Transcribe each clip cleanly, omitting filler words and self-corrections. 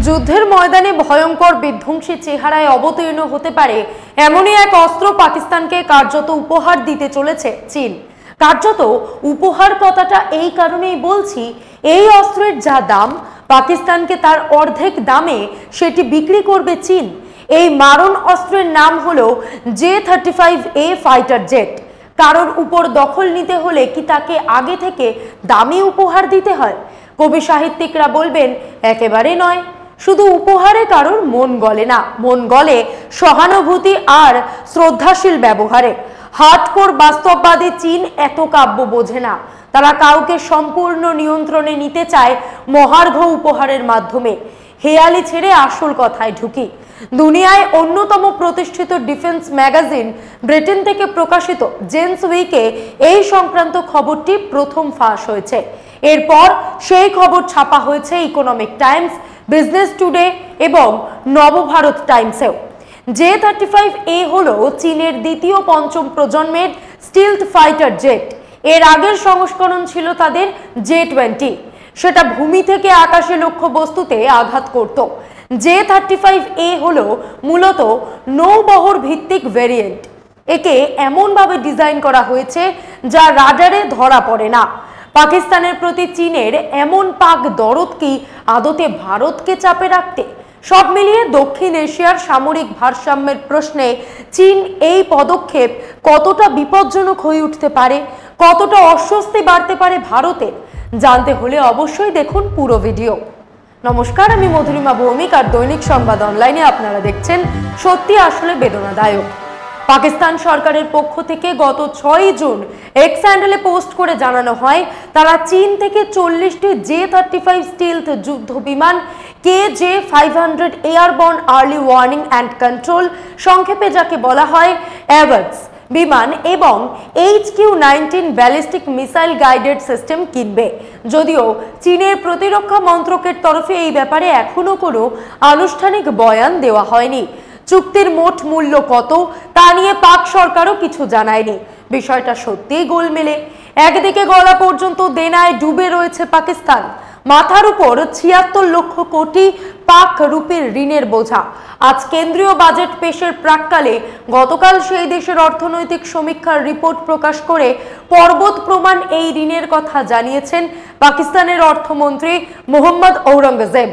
যুদ্ধের ময়দানে ভয়ঙ্কর বিধ্বংসী চেহারায় অবতীর্ণ হতে পারে এমনই এক অস্ত্র পাকিস্তানকে কার্যত উপহার দিতে চলেছে চীন। কার্যত উপহার কথাটা এই কারণেই বলছি, এই অস্ত্রের যা দাম, পাকিস্তানকে তার অর্ধেক দামে সেটি বিক্রি করবে চীন। এই মারণ অস্ত্রের নাম হলো J-35A ফাইটার জেট। কারোর উপর দখল নিতে হলে কি তাকে আগে থেকে দামি উপহার দিতে হয়? কবি সাহিত্যিকরা বলবেন একেবারে নয়। শুধু উপহারে কারোর মন গলে না, মন গলে সহানুভূতি আর শ্রদ্ধাশীল ব্যবহারে। হার্ডকোর বাস্তববাদী চীন এত কাব্য বোঝে না। তারা কাউকে সম্পূর্ণ নিয়ন্ত্রণে নিতে চায় মহার্ঘ উপহারের মাধ্যমে। হেয়ালি ছেড়ে আসল কথায় ঢুকি। দুনিয়ায় অন্যতম প্রতিষ্ঠিত ডিফেন্স ম্যাগাজিন ব্রিটেন থেকে প্রকাশিত জেন্স উইকে এই সংক্রান্ত খবরটি প্রথম ফাঁস হয়েছে। এরপর সেই খবর ছাপা হয়েছে ইকোনমিক টাইমস, বিজনেস টুডে এবং নবভারত টাইমসেও। J-35A হলো চীনের দ্বিতীয় পঞ্চম প্রজন্মের স্টিলথ ফাইটার জেট। এর আগের সংস্করণ ছিল তাদের J-20। সেটা ভূমি থেকে আকাশে লক্ষ্য বস্তুতে আঘাত করত। J-35A হলো মূলত নৌবহর ভিত্তিক ভেরিয়েন্ট। একে এমনভাবে ডিজাইন করা হয়েছে যা রাডারে ধরা পড়ে না। পাকিস্তানের প্রতি চীনের এমন পাক দরদ কি আদতে ভারতকে চাপে রাখতে? সব মিলিয়ে দক্ষিণ এশিয়ার সামরিক ভারসাম্যের প্রশ্নে চীন এই পদক্ষেপ কতটা বিপজ্জনক হয়ে উঠতে পারে, কতটা অস্বস্তি বাড়তে পারে ভারতের, জানতে হলে অবশ্যই দেখুন পুরো ভিডিও। নমস্কার, আমি মধুরিমা ভৌমিক আর দৈনিক সংবাদ অনলাইনে আপনারা দেখছেন সত্যি আসলে বেদনাদায়ক। পাকিস্তান সরকারের পক্ষ থেকে গত 6 জুন এক্স হ্যান্ডেলে পোস্ট করে জানানো হয় তারা চীন থেকে 40টি J-35 স্টিলথ যুদ্ধ বিমান KJ-500 airborne early warning and control, সংক্ষেপে যাকে বলা হয় অ্যাভাক্স বিমান, এবং HQ-19 ballistic missile guided system কিনবে। যদিও চীনের প্রতিরক্ষা মন্ত্রকের তরফে এই ব্যাপারে এখনো কোনো আনুষ্ঠানিক বয়ান দেওয়া হয়নি। চুক্তির মোট মূল্য কত তা নিয়ে পাক সরকারও কিছু জানায়নি। বিষয়টা সত্যিই গোলমেলে। একদিকে গলা পর্যন্ত দেনায় ডুবে রয়েছে পাকিস্তান, মাথার উপর 76 লক্ষ কোটি পাক রুপির ঋণের বোঝা। আজ কেন্দ্রীয় বাজেট পেশের প্রাক্কালে গতকাল সেই দেশের অর্থনৈতিক সমীক্ষার রিপোর্ট প্রকাশ করে পর্বত প্রমাণ এই ঋণের কথা জানিয়েছেন পাকিস্তানের অর্থমন্ত্রী মোহাম্মদ ঔরঙ্গজেব।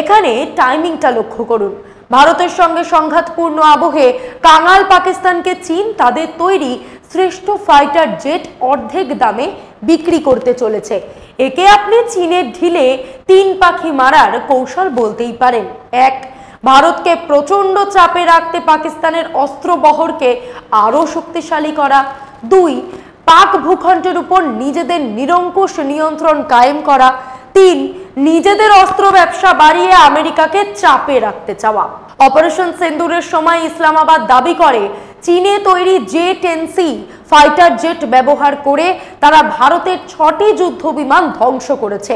এখানে টাইমিংটা লক্ষ্য করুন। ভারতের সঙ্গে সংঘাতপূর্ণ আবহে কাঙাল পাকিস্তানকে চীন তাদের তৈরি শ্রেষ্ঠ ফাইটার জেট অর্ধেক দামে বিক্রি করতে চলেছে। একে আপনি চীনের ঢিলে 3 পাখি মারার কৌশল বলতেই পারেন। 1. ভারতকে প্রচন্ড চাপে রাখতে পাকিস্তানের অস্ত্র বহরকে আরো শক্তিশালী করা। 2. পাক ভূখণ্ডের উপর নিজেদের নিরঙ্কুশ নিয়ন্ত্রণ কায়েম করা। 3. নিজেদের অস্ত্র ব্যবসা বাড়িয়ে আমেরিকাকে চাপে রাখতে চাওয়া। অপারেশন সিন্দুরের সময় ইসলামাবাদ দাবি করে চীনে তৈরি J-10C ফাইটার জেট ব্যবহার করে তারা ভারতের 6টি যুদ্ধ বিমান ধ্বংস করেছে,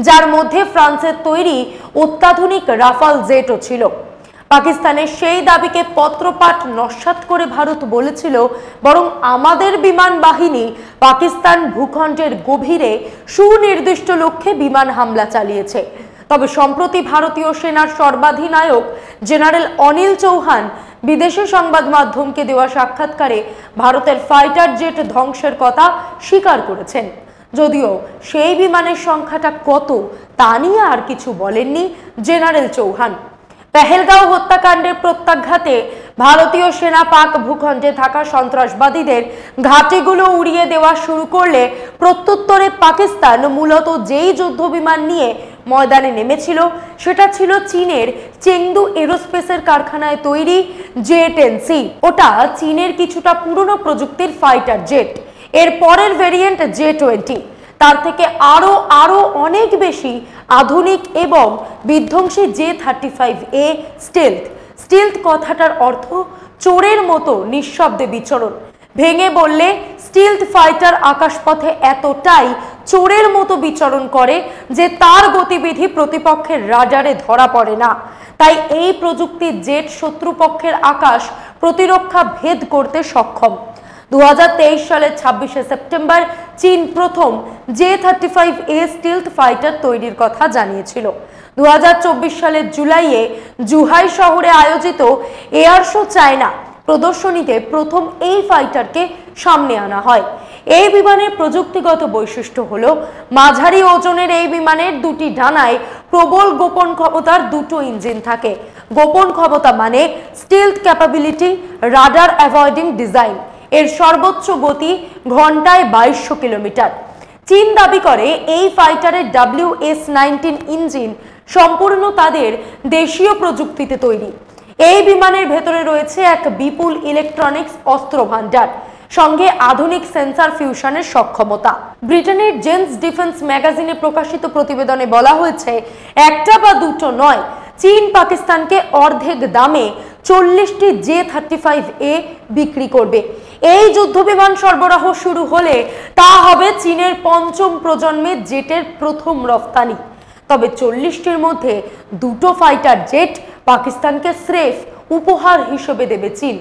যার মধ্যে ফ্রান্সের তৈরি অত্যাধুনিক রাফাল জেটও ছিল। পাকিস্তানের সেই দাবিকে পত্রপাঠ নস্যাৎ করে ভারত বলেছিল, বরং আমাদের বিমান বাহিনী পাকিস্তান ভূখণ্ডের গভীরে সুনির্দিষ্ট লক্ষ্যে বিমান হামলা চালিয়েছে। তবে সম্প্রতি ভারতীয় সেনার সর্বাধিনায়ক জেনারেল অনিল চৌহান বিদেশি সংবাদ মাধ্যমকে দেওয়া সাক্ষাৎকারে ভারতের ফাইটার জেট ধ্বংসের কথা স্বীকার করেছেন। যদিও সেই বিমানের সংখ্যাটা কত তা নিয়ে আর কিছু বলেননি জেনারেল চৌহান। পেহেলগাঁও হত্যাকাণ্ডের প্রত্যাঘাতে ভারতীয় সেনা পাক ভূখণ্ডে থাকা সন্ত্রাসবাদীদের ঘাঁটিগুলো উড়িয়ে দেওয়া শুরু করলে প্রত্যুত্তরে পাকিস্তান মূলত যেই যুদ্ধ বিমান নিয়ে ময়দানে নেমেছিল সেটা ছিল চীনের চেংদু এরোস্পেসের কারখানায় তৈরি J-10C। ওটা চীনের কিছুটা পুরনো প্রযুক্তির ফাইটার জেট। এর পরের ভেরিয়েন্ট J-20 তার থেকে আরো অনেক বেশি আধুনিক এবং বিধ্বংসী J-35A স্টিলথ। স্টিলথ কথাটার অর্থ চোরের মতো নিঃশব্দে বিচরণ। ভেঙে বললে স্টিলথ ফাইটার আকাশপথে এতটাই চোরের মতো বিচরণ করে যে তার গতিবিধি প্রতিপক্ষের রাডারে ধরা পড়ে না। তাই এই প্রযুক্তির জেট শত্রুপক্ষের আকাশ প্রতিরক্ষা ভেদ করতে সক্ষম। 2023 সালের 26শে সেপ্টেম্বর চীন প্রথম J-35A স্টিলথ ফাইটার তৈরির কথা জানিয়েছিল। 2024 সালের জুলাইয়ে জুহাই শহরে আয়োজিত এয়ার শো চায়না প্রদর্শনীতে প্রথম এই ফাইটারকে সামনে আনা হয়। এই বিমানের প্রযুক্তিগত বৈশিষ্ট্য হলো মাঝারি ওজনের এই বিমানের দুটি ডানায় প্রবল গোপন ক্ষমতার দুটো ইঞ্জিন থাকে। গোপন ক্ষমতা মানে স্টিলথ ক্যাপাবিলিটি, রাডার অ্যাভয়েডিং ডিজাইন। এর সর্বোচ্চ গতি ঘন্টায় 2200 কিলোমিটার। চীন দাবি করে এই ফাইটারের WS-19 ইঞ্জিন সম্পূর্ণ তাদের দেশীয় প্রযুক্তিতে তৈরি। এই বিমানের ভেতরে রয়েছে এক বিপুল ইলেকট্রনিক্স অস্ত্র ভান্ডার, সঙ্গে আধুনিক সেন্সর ফিউশনের সক্ষমতা। ব্রিটেনের জেন্স ডিফেন্স ম্যাগাজিনে প্রকাশিত প্রতিবেদনে বলা হয়েছে, একটা বা দুটো নয়, চীন পাকিস্তানকে অর্ধেক দামে 40টি J-35A বিক্রি করবে। এই যুদ্ধবিমান সরবরাহ শুরু হলে তা হবে চীনের পঞ্চম প্রজন্মের জেটের প্রথম রফতানি। তবে 40টির মধ্যে দুটো ফাইটার জেট পাকিস্তানকে স্রেফ উপহার হিসেবে দেবে চীন।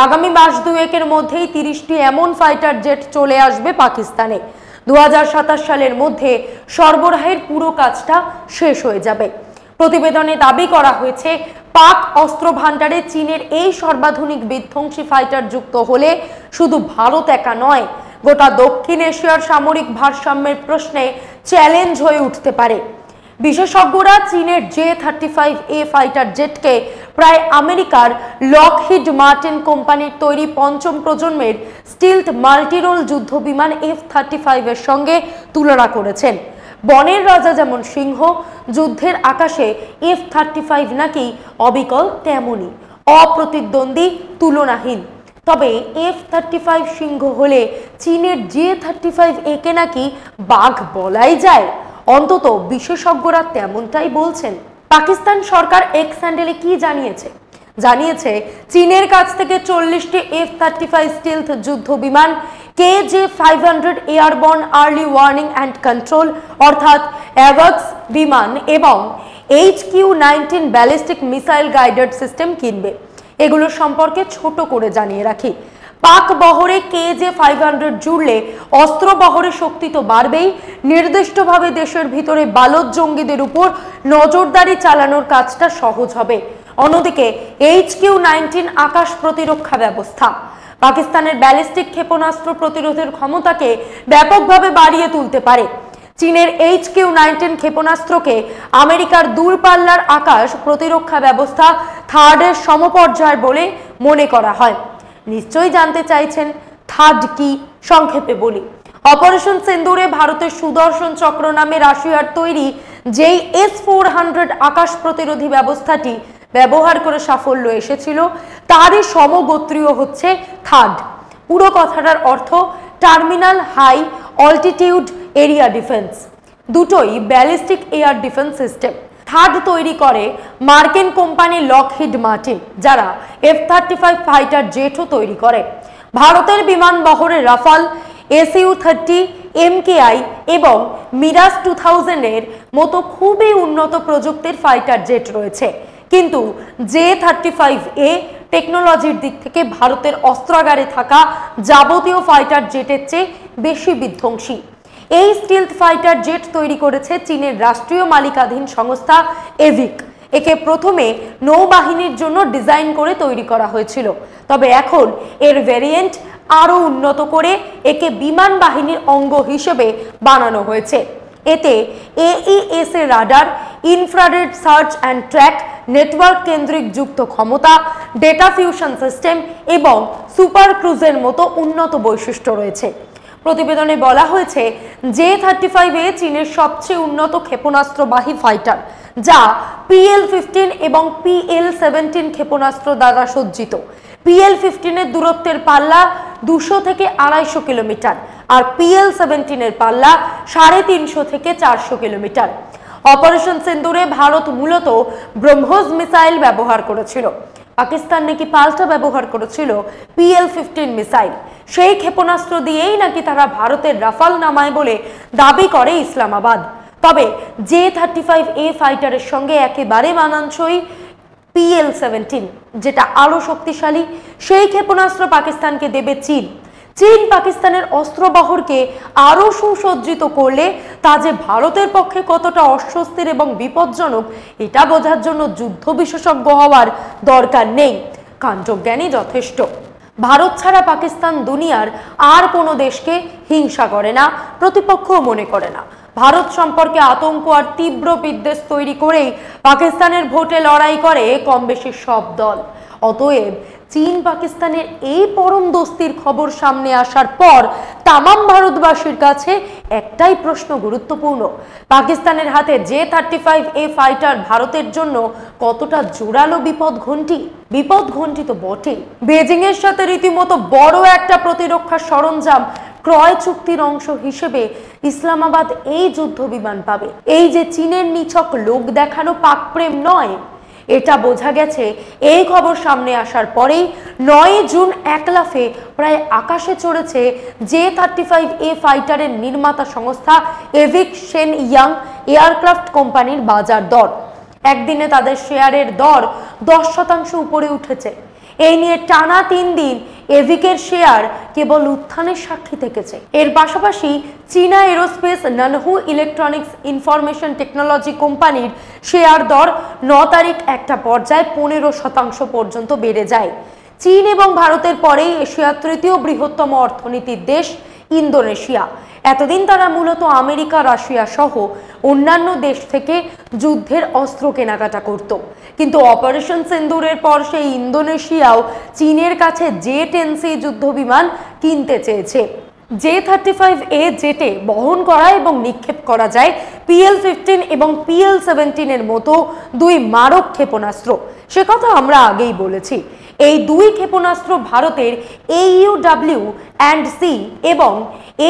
আগামী মাস দুয়েকের মধ্যেই 30টি এমন ফাইটার জেট চলে আসবে পাকিস্তানে। 2027 সালের মধ্যে সরবরাহের পুরো কাজটা শেষ হয়ে যাবে। প্রতিবেদনে দাবি করা হয়েছে, পাক অস্ত্র ভান্ডারে চীনের এই সর্বাধুনিক বিধ্বংসী ফাইটার যুক্ত হলে শুধু ভারত একা নয়, গোটা দক্ষিণ এশিয়ার সামরিক ভারসাম্যের প্রশ্নে চ্যালেঞ্জ হয়ে উঠতে পারে। বিশেষজ্ঞরা চীনের J-35A ফাইটার জেটকে প্রায় আমেরিকার লকহিড মার্টিন কোম্পানির তৈরি পঞ্চম প্রজন্মের স্টিলথ মাল্টিরোল যুদ্ধ বিমান F-35 এর সঙ্গে তুলনা করেছেন। বনের রাজা যেমন সিংহ, যুদ্ধের আকাশে F-35 নাকি অবিকল তেমনই অপ্রতিদ্বন্দ্বী, তুলনাহীন। তবে F-35 সিংহ হলে চীনের J-35A কে নাকি বাঘ বলাই যায়, অন্তত বিশেষজ্ঞরা তেমনটাই বলছেন। পাকিস্তান সরকার এক্স হ্যান্ডেলে কি জানিয়েছে চীনের কাছ থেকে 40টি F-35 স্টিলথ যুদ্ধ বিমান, KJ-500 airborne early warning and control অর্থাৎ অ্যাভাক্স বিমান এবং HQ-19 ballistic missile guided system কিনবে। এগুলো সম্পর্কে ছোট করে জানিয়ে রাখি, পাক বহরে KJ-500 জুড়লে অস্ত্র বহরের শক্তি তো বাড়বেই, নির্দিষ্টভাবে দেশের ভিতরে বালদ জঙ্গিদের উপর নজরদারি চালানোর কাজটা সহজ হবে। অন্যদিকে HQ-19 আকাশ প্রতিরক্ষা ব্যবস্থা পাকিস্তানের ব্যালিস্টিক ক্ষেপণাস্ত্র প্রতিরোধের ক্ষমতাকে ব্যাপকভাবে বাড়িয়ে তুলতে পারে। চীনের HQ-19 ক্ষেপণাস্ত্রকে আমেরিকার দূরপাল্লার আকাশ প্রতিরক্ষা ব্যবস্থা থার্ডের সমপর্যায়ের বলে মনে করা হয়। নিশ্চয়ই জানতে চাইছেন থার্ড কি, সংক্ষেপে বলি। অপারেশন সিন্দুরে ভারতের সুদর্শন চক্র নামে রাশিয়ার তৈরি যেই S-400 আকাশ প্রতিরোধী ব্যবস্থাটি ব্যবহার করে সাফল্য এসেছিল, তারই সমগোত্রীয় হচ্ছে থার্ড। পুরো কথাটার অর্থ terminal high altitude area defence. দুটোই ballistic air defence system. Third তৈরি করে মার্কিন কোম্পানি লকহিড মার্টিন, যারা F-35 ফাইটার জেটও তৈরি করে। ভারতের বিমান বহরে রাফাল, SU-30, MKI এবং মিরাজ 2000 এর মতো খুবই উন্নত প্রযুক্তির ফাইটার জেট রয়েছে, কিন্তু J-35A টেকনোলজির দিক থেকে ভারতের অস্ত্রাগারে থাকা যাবতীয় ফাইটার জেটের চেয়ে বেশি বিধ্বংসী। এই স্টিলথ ফাইটার জেট তৈরি করেছে চীনের রাষ্ট্রীয় মালিকাধীন সংস্থা এভিক। একে প্রথমে নৌবাহিনীর জন্য ডিজাইন করে তৈরি করা হয়েছিল, তবে এখন এর ভেরিয়েন্ট আরও উন্নত করে একে বিমান বাহিনীর অঙ্গ হিসেবে বানানো হয়েছে। এতে AES এর radar, infrared search and track network কেন্দ্রিক যুক্ত ক্ষমতা, ডেটা ফিউশন সিস্টেম এবং সুপার ক্রুজের মতো উন্নত বৈশিষ্ট্য রয়েছে। প্রতিবেদনে বলা হয়েছে, J-35A চীনের সবচেয়ে উন্নত ক্ষেপণাস্ত্রবাহী ফাইটার, যা PL-15 এবং PL-17 ক্ষেপণাস্ত্র দ্বারা সজ্জিত। PL-15 এর দূরত্বের পাল্লা 200 থেকে 250 কিলোমিটার, আর PL-17 এর পাল্লা 350 থেকে 400 কিলোমিটার। অপারেশন সিন্দুরে ভারত মূলত ব্রহ্মোস মিসাইল ব্যবহার করেছিল, পাকিস্তান নাকি পাল্টা ব্যবহার করেছিল PL-15 মিসাইল। সেই ক্ষেপণাস্ত্র দিয়েই নাকি তারা ভারতের রাফাল নামায় বলে দাবি করে ইসলামাবাদ। তবে J-35A ফাইটারের সঙ্গে একেবারে মানানসই PL-17, যেটা আরো শক্তিশালী। সেই ক্ষেপণাস্ত্র পাকিস্তানকে দেবে চীন। চীন পাকিস্তানের অস্ত্রবহরকে আরও সুসজ্জিত করলে তা যে ভারতের পক্ষে কতটা অস্বস্তির এবং বিপজ্জনক এটা বোঝার জন্য যুদ্ধ বিশেষজ্ঞ হওয়ার দরকার নেই, কাণ্ডজ্ঞানই যথেষ্ট। ভারত ছাড়া পাকিস্তান দুনিয়ার আর কোনো দেশকে হিংসা করে না, প্রতিপক্ষও মনে করে না। ভারত সম্পর্কে আতঙ্ক আর তীব্র বিদ্বেষ তৈরি করেই পাকিস্তানের ভোটে লড়াই করে কম বেশি সব দল। অতএব চীন পাকিস্তানের এই পরম দোস্তির খবর সামনে আসার পর তামাম ভারতবাসীর কাছে একটাই প্রশ্ন গুরুত্বপূর্ণ, পাকিস্তানের হাতে J-35A ফাইটার ভারতের জন্য কতটা জোরালো বিপদ ঘণ্টি তো বটেই। বেজিং এর সাথে রীতিমতো বড় একটা প্রতিরক্ষা সরঞ্জাম ক্রয় চুক্তির অংশ হিসেবে ইসলামাবাদ এই যুদ্ধ বিমান পাবে। এই যে চীনের নিছক লোক দেখানো পাকপ্রেম নয়, এটা বোঝা গেছে এই খবর সামনে আসার পরেই 9 জুন এক লাফে প্রায় আকাশে চড়েছে J-35A ফাইটারের নির্মাতা সংস্থা এভিক শেন ইয়াং এয়ারক্রাফট কোম্পানির বাজার দর। একদিনে তাদের শেয়ারের দর 10% উপরে উঠেছে। এই নিয়ে টানা 3 দিন এভিকের শেয়ার কেবল উত্থানের সাক্ষী থেকেছে। এর পাশাপাশি চীনা এরোস্পেস নানহু ইলেকট্রনিক্স ইনফরমেশন টেকনোলজি কোম্পানির শেয়ার দর 9 তারিখ একটা পর্যায়ে 15% পর্যন্ত বেড়ে যায়। চীন এবং ভারতের পরেই এশিয়ার তৃতীয় বৃহত্তম অর্থনীতির দেশ ইন্দোনেশিয়া। এতদিন তারা মূলত আমেরিকা, রাশিয়া সহ অন্যান্য দেশ থেকে যুদ্ধের অস্ত্র কেনাকাটা করত, কিন্তু অপারেশন সিন্দুরের পর সেই ইন্দোনেশিয়াও চীনের কাছে J-10C যুদ্ধ বিমান কিনতে চেয়েছে। J-35A জেটে বহন করা এবং নিক্ষেপ করা যায় PL-15 এবং PL-17 এর মতো 2 মারক ক্ষেপণাস্ত্র, সে কথা আমরা আগেই বলেছি। এই 2 ক্ষেপণাস্ত্র ভারতের AUW&C এবং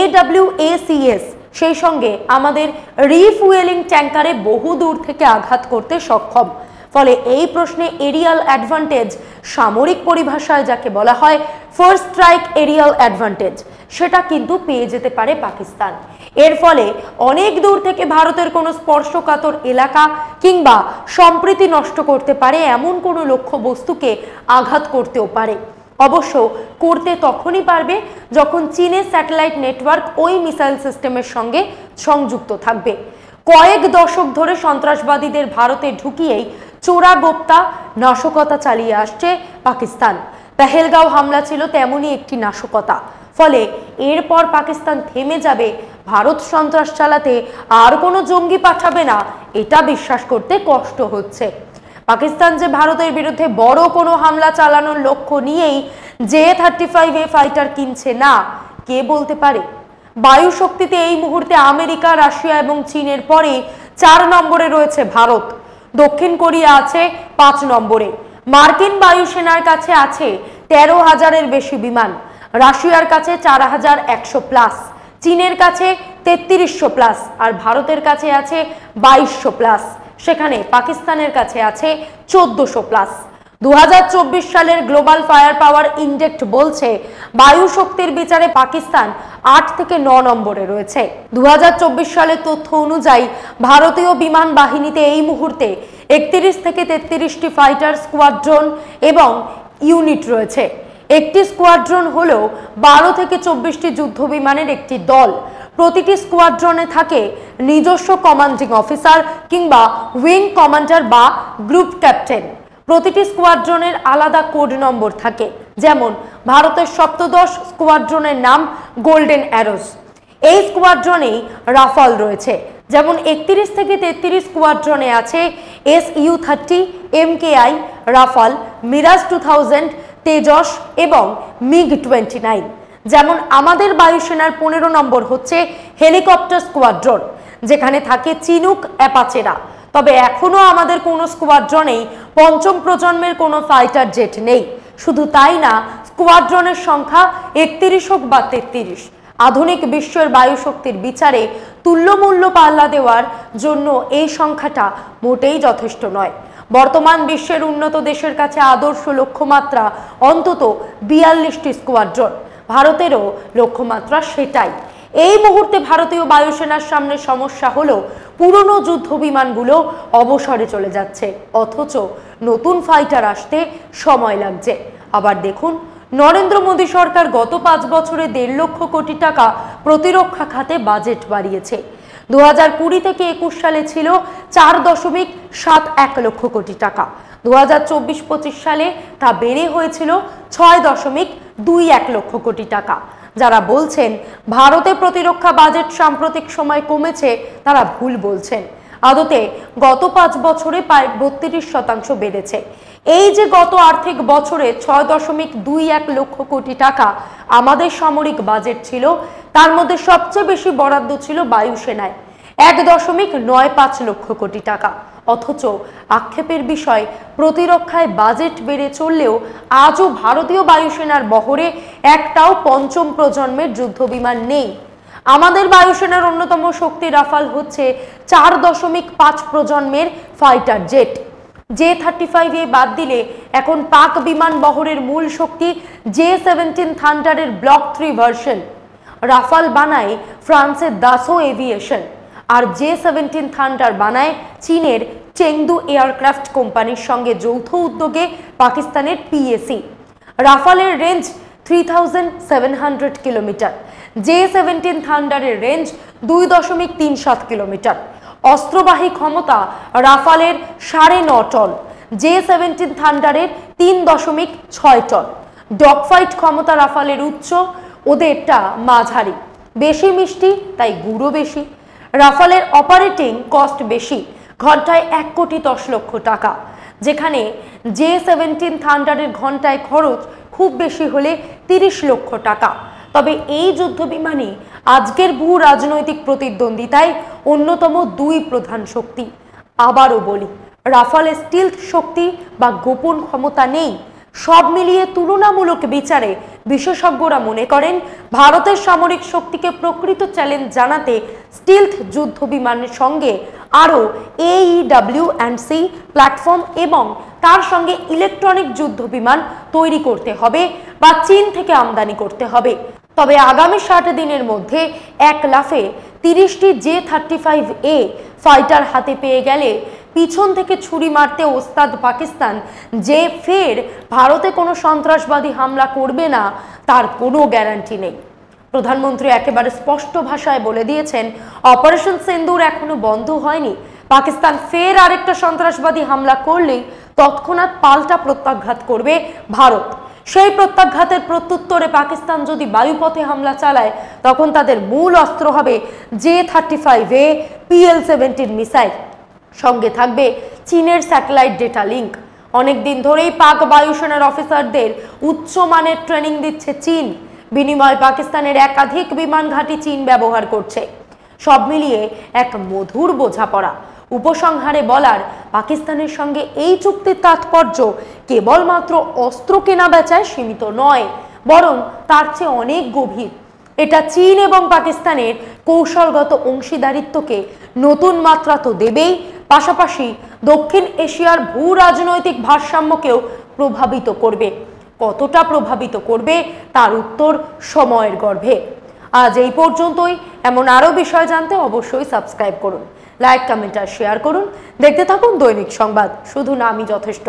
AWACS সেই সঙ্গে আমাদের রিফুয়েলিং ট্যাঙ্কারে বহু দূর থেকে আঘাত করতে সক্ষম। ফলে এই প্রশ্নে এরিয়াল অ্যাডভান্টেজ, সামরিক পরিভাষায় যাকে বলা হয় ফার্স্ট স্ট্রাইক এরিয়াল অ্যাডভান্টেজ, সেটা কিন্তু পেয়ে যেতে পারে পাকিস্তান। এর ফলে অনেক দূর থেকে ভারতের কোনো স্পর্শকাতর এলাকা কিংবা সম্প্রীতি নষ্ট করতে পারে এমন কোনো লক্ষ্য বস্তুকে আঘাত করতেও পারে। অবশ্য করতে তখনই পারবে যখন চীনের স্যাটেলাইট নেটওয়ার্ক ওই মিসাইল সিস্টেমের সঙ্গে সংযুক্ত থাকবে। কয়েক দশক ধরে সন্ত্রাসবাদীদের ভারতে ঢুকিয়েই চোরাগোপ্তা নাশকতা চালিয়ে আসছে পাকিস্তান। পেহেলগাঁও হামলা ছিল তেমনই একটি নাশকতা। ফলে এরপর পাকিস্তান থেমে যাবে, ভারত সন্ত্রাস চালাতে আর কোনো জঙ্গি পাঠাবে না, এটা বিশ্বাস করতে কষ্ট হচ্ছে। পাকিস্তান যে ভারতের বিরুদ্ধে বড় কোনো হামলা চালানোর লক্ষ্য নিয়েই J-35A ফাইটার কিনছে না, কে বলতে পারে? বায়ু শক্তিতে এই মুহূর্তে আমেরিকা, রাশিয়া এবং চীনের পরে 4 নম্বরে রয়েছে ভারত। দক্ষিণ কোরিয়া আছে 5 নম্বরে। মার্কিন বায়ুসেনার কাছে আছে 13,000-এর বেশি বিমান, রাশিয়ার কাছে 4,100 প্লাস, চীনের কাছে 3300 প্লাস, আর ভারতের কাছে আছে 2200 প্লাস। সেখানে পাকিস্তানের কাছে আছে 1400 প্লাস। 2024 সালের গ্লোবাল ফায়ার পাওয়ার ইন্ডেক্স বলছে বায়ু শক্তির বিচারে পাকিস্তান 8 থেকে 9 নম্বরে রয়েছে। 2024 সালের তথ্য অনুযায়ী ভারতীয় বিমান বাহিনীতে এই মুহূর্তে 31 থেকে 33টি ফাইটার স্কোয়াড্রন এবং ইউনিট রয়েছে। একটি স্কোয়াড্রন হলো 12 থেকে 24টি যুদ্ধ বিমানের একটি দল। প্রতিটি স্কোয়াড্রনে থাকে নিজস্ব কমান্ডিং অফিসার কিংবা উইং কমান্ডার বা গ্রুপ ক্যাপ্টেন। প্রতিটি স্কোয়াড্রনের আলাদা কোড নম্বর থাকে, যেমন ভারতের সপ্তদশ স্কোয়াড্রনের নাম গোল্ডেন অ্যারোস। এই স্কোয়াড্রনেই রাফাল রয়েছে, যেমন 31 থেকে 33 স্কোয়াড্রনে আছে Su-30 MKI Rafale, Miraj 2000, Tejas এবং MiG-29। যেমন আমাদের বায়ুসেনার 15 নম্বর হচ্ছে হেলিকপ্টার স্কোয়াড্রন, যেখানে থাকে চিনুক অ্যাপাচেরা। তবে এখনো আমাদের কোনো স্কোয়াড্রনেই 5ম প্রজন্মের কোনো ফাইটার জেট নেই। শুধু তাই না, স্কোয়াড্রনের সংখ্যা 31 হোক বা 33, আধুনিক বিশ্বের বায়ু শক্তির বিচারে তুল্যমূল্য পাল্লা দেওয়ার জন্য এই সংখ্যাটা মোটেই যথেষ্ট নয়। বর্তমান বিশ্বের উন্নত দেশের কাছে আদর্শ লক্ষ্যমাত্রা অন্তত 42টি স্কোয়াড্রন, ভারতেরও লক্ষ্যমাত্রা সেটাই। এই মুহূর্তে ভারতীয় বায়ুসেনার সামনে সমস্যা হলো পুরনো যুদ্ধ বিমানগুলো অবসরে চলে যাচ্ছে, অথচ নতুন ফাইটার আসতে সময় লাগছে। আবার দেখুন, নরেন্দ্র মোদী সরকার গত 5 বছরে 1.5 লক্ষ কোটি টাকা প্রতিরক্ষা খাতে বাজেট বাড়িয়েছে। 2020 থেকে 21 সালে ছিল 4.71 লক্ষ কোটি টাকা। 2024-25 সালে তা বেড়ে হয়েছিল 6.21 লক্ষ কোটি টাকা। যারা বলছেন ভারতে প্রতিরক্ষা বাজেট সাম্প্রতিক সময় কমেছে, তারা ভুল বলছেন। আদতে গত 5 বছরে প্রায় 32% বেড়েছে। এই যে গত আর্থিক বছরে 6.21 লক্ষ কোটি টাকা আমাদের সামরিক বাজেট ছিল, তার মধ্যে সবচেয়ে বেশি বরাদ্দ ছিল বায়ুসেনায় 1.95 লক্ষ কোটি টাকা। অথচ আক্ষেপের বিষয়, প্রতিরক্ষায় বাজেট বেড়ে চললেও আজও ভারতীয় বায়ুসেনার বহরে একটাও পঞ্চম প্রজন্মের যুদ্ধবিমান নেই। আমাদের বায়ুসেনার অন্যতম শক্তি রাফাল হচ্ছে 4.5 প্রজন্মের ফাইটার জেট। J-35A বাদ দিলে এখন পাক বিমান বহরের মূল শক্তি J-17 থান্ডারের ব্লক 3 ভার্সন। রাফাল বানায় ফ্রান্সের দাসো এভিয়েশন, আর J-17 থান্ডার বানায় চীনের চেংদু এয়ারক্রাফট কোম্পানির সঙ্গে যৌথ উদ্যোগে পাকিস্তানের PAC। রাফালের রেঞ্জ 3700 কিলোমিটার, J-17 থান্ডারের রেঞ্জ 2.37 কিলোমিটার। অস্ত্রবাহী ক্ষমতা রাফালের 9.5 টন, J-17 থান্ডারের 3.6 টন। ডগফাইট ক্ষমতা রাফালের উচ্চ, ওদেরটা মাঝারি। বেশি মিষ্টি তাই গুঁড়ো বেশি। রাফালের অপারেটিং কস্ট বেশি, ঘন্টায় 1,10,00,000 টাকা, যেখানে J-17 থান্ডারের ঘন্টায় খরচ খুব বেশি হলে 30 লক্ষ টাকা। তবে এই যুদ্ধ বিমানই আজকের ভূ রাজনৈতিক প্রতিদ্বন্দ্বিতায় অন্যতম 2 প্রধান শক্তি। আবারও বলি, রাফালের স্টিলথ শক্তি বা গোপন ক্ষমতা নেই। সব মিলিয়ে তুলনামূলক বিচারে বিশেষজ্ঞরা মনে করেন ভারতের সামরিক শক্তিকে প্রকৃত চ্যালেঞ্জ জানাতে স্টিলথ যুদ্ধ বিমানের সঙ্গে আরও AEW&C প্ল্যাটফর্ম এবং তার সঙ্গে ইলেকট্রনিক যুদ্ধ বিমান তৈরি করতে হবে বা চীন থেকে আমদানি করতে হবে। তবে আগামী 60 দিনের মধ্যে এক লাফে 30টি J-35A ফাইটার হাতে পেয়ে গেলে পিছন থেকে ছুরি মারতে ওস্তাদ পাকিস্তান যে ফের ভারতে কোনো সন্ত্রাসবাদী হামলা করবে না, তার কোনো গ্যারান্টি নেই। প্রধানমন্ত্রী একেবারে স্পষ্ট ভাষায় বলে দিয়েছেন, অপারেশন সিন্দুর এখনো বন্ধ হয়নি। পাকিস্তান ফের আরেকটা সন্ত্রাসবাদী হামলা করলেই তৎক্ষণাৎ পাল্টা প্রত্যাঘাত করবে ভারত। সেই প্রত্যাঘাতের প্রত্যুত্তরে পাকিস্তান যদি বায়ুপথে হামলা চালায়, তখন তাদের মূল অস্ত্র হবে J-35A PL-17 মিসাইল। সঙ্গে থাকবে চীনের স্যাটেলাইট ডেটা লিঙ্ক। অনেকদিন ধরেই পাক বায়ুসেনার অফিসারদের উচ্চমানের ট্রেনিং দিচ্ছে চীন। বিনিময়ে পাকিস্তানের একাধিক বিমান ঘাঁটি চীন ব্যবহার করছে। সব মিলিয়ে এক মধুর বোঝাপড়া। উপসংহারে বলার, পাকিস্তানের সঙ্গে এই চুক্তির তাৎপর্য কেবলমাত্র অস্ত্র কেনা বেচায় সীমিত নয়, বরং তার চেয়ে অনেক গভীর। এটা চীন এবং পাকিস্তানের কৌশলগত অংশীদারিত্বকে নতুন মাত্রা তো দেবেই, পাশাপাশি দক্ষিণ এশিয়ার ভূ রাজনৈতিক ভারসাম্যকেও প্রভাবিত করবে। কতটা প্রভাবিত করবে তার উত্তর সময়ের গর্ভে। আজ এই পর্যন্তই। এমন আরও বিষয় জানতে অবশ্যই সাবস্ক্রাইব করুন, লাইক, কমেন্ট আর শেয়ার করুন। দেখতে থাকুন দৈনিক সংবাদ, শুধু নামই যথেষ্ট।